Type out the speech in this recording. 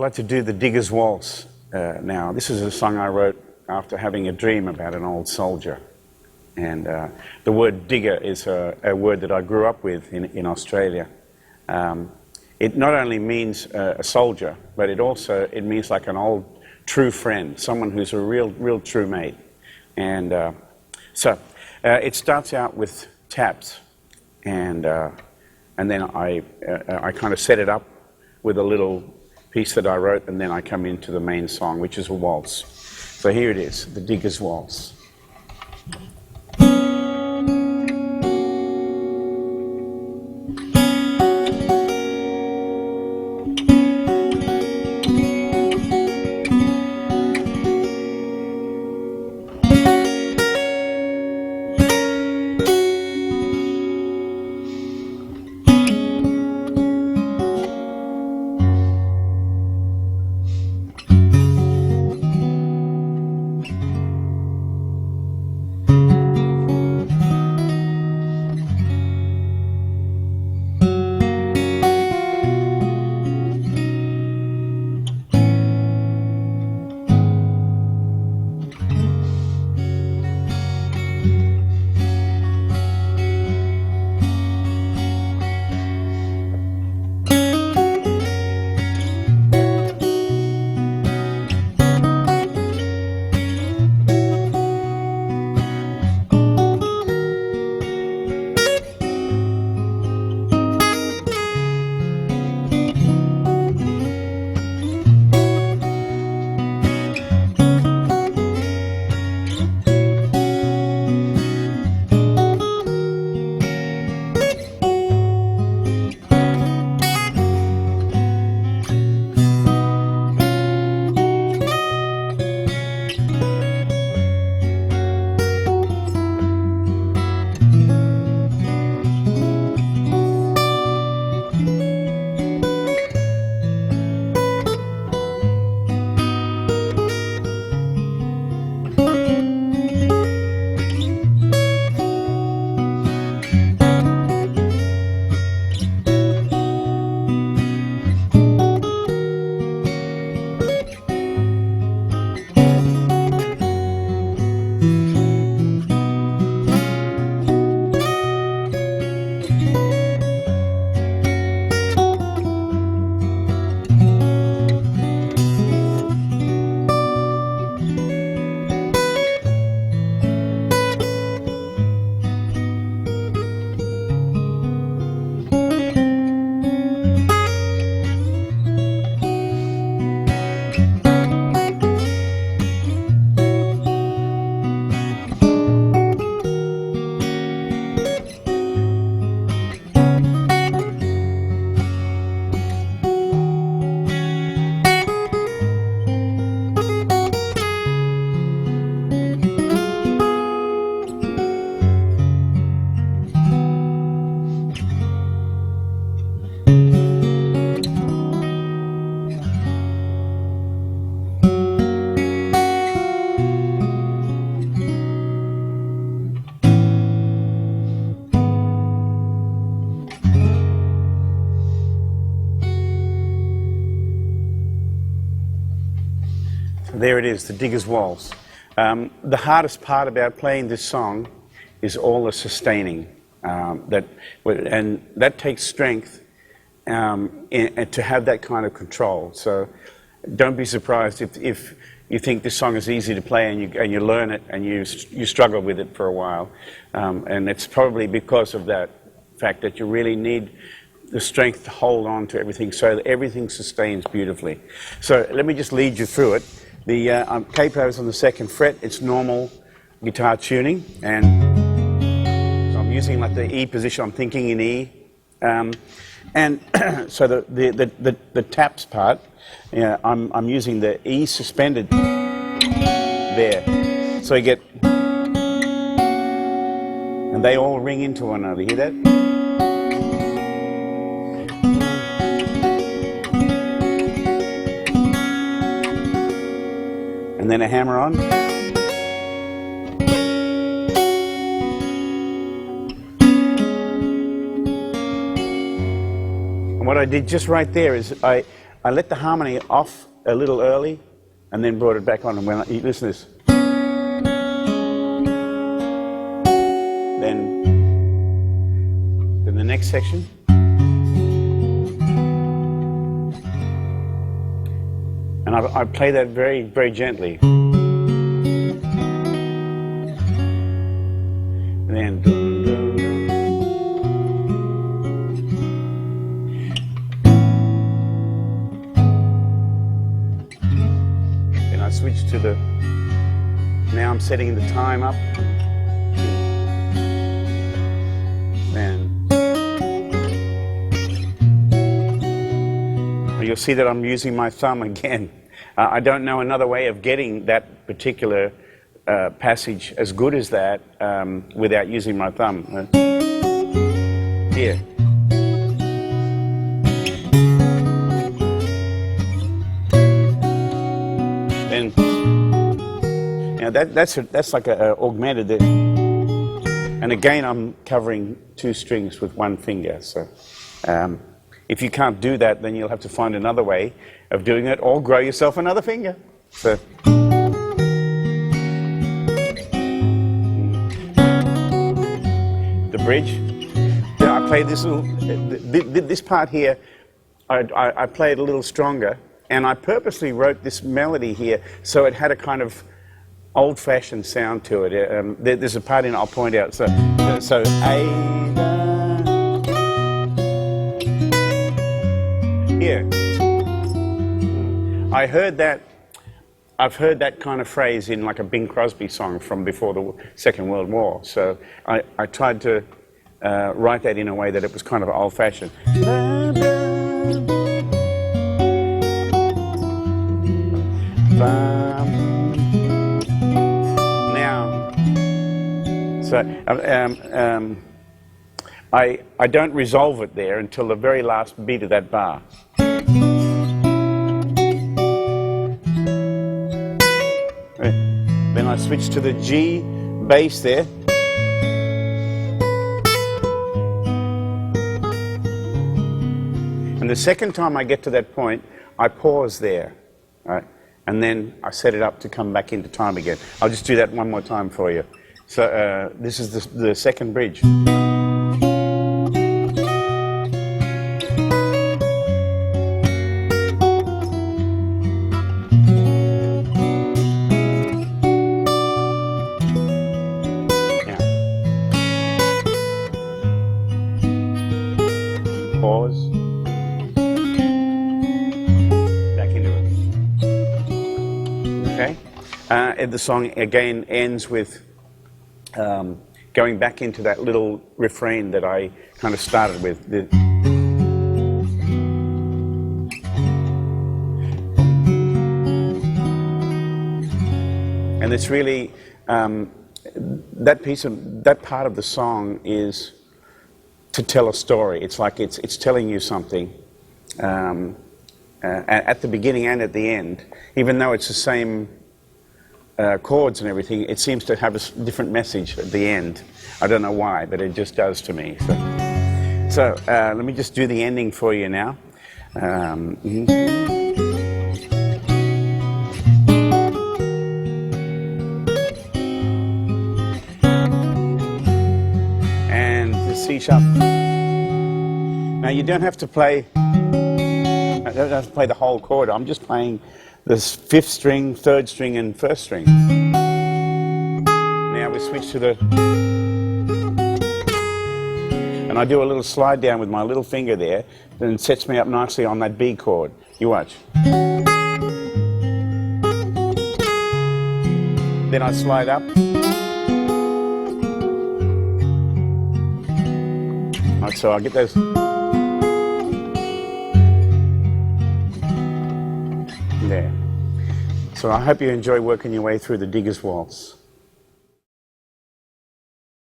like to do the Digger's Waltz now. This is a song I wrote after having a dream about an old soldier. And the word digger is a word that I grew up with in Australia. It not only means a soldier, but it means like an old true friend, someone who's a real true mate. And so it starts out with taps, and then I kind of set it up with a little piece that I wrote, and then I come into the main song, which is a waltz. So here it is, the Digger's Waltz. There it is, the Digger's Waltz. The hardest part about playing this song is all the sustaining. And that takes strength to have that kind of control. So don't be surprised if you think this song is easy to play and you learn it and you struggle with it for a while. And it's probably because of that fact that you really need the strength to hold on to everything so that everything sustains beautifully. So let me just lead you through it. The capo is on the 2nd fret. It's normal guitar tuning, and so I'm using like the E position. I'm thinking in E, and so the taps part, I'm using the E suspended there. So you get, and they all ring into one another. Hear that? And then a hammer on. And what I did just right there is I I let the harmony off a little early and then brought it back on. And when you listen to this, then the next section. And I play that very, very gently. And then dun, dun, dun. Then I switch to the. Now I'm setting the time up. And you'll see that I'm using my thumb again. I don't know another way of getting that particular passage as good as that without using my thumb. Here. And now that's like a augmented. And again, I'm covering two strings with one finger. So if you can't do that, then you'll have to find another way of doing it, or grow yourself another finger. So. The bridge. Now I play this little, this part here, I play it a little stronger, and I purposely wrote this melody here so it had a kind of old-fashioned sound to it. There's a part in it I'll point out. So A, here. I've heard that kind of phrase in like a Bing Crosby song from before the Second World War. So I tried to write that in a way that it was kind of old-fashioned. Now, so I don't resolve it there until the very last beat of that bar. Then I switch to the G bass there. And the second time I get to that point, I pause there, right? And then I set it up to come back into time again. I'll just do that one more time for you. So this is the second bridge. Pause. Back into it. Okay. And the song again ends with going back into that little refrain that I kind of started with. And it's really that part of the song is to tell a story. It's like it's telling you something at the beginning and at the end. Even though it's the same chords and everything, it seems to have a different message at the end. I don't know why, but it just does to me. So let me just do the ending for you now. C sharp. Now you don't have to play. I don't have to play the whole chord. I'm just playing the fifth string, third string, and first string. Now we switch to the, and I do a little slide down with my little finger there, and it sets me up nicely on that B chord. You watch. Then I slide up. Right, so I'll get those. There. So I hope you enjoy working your way through the Digger's Waltz.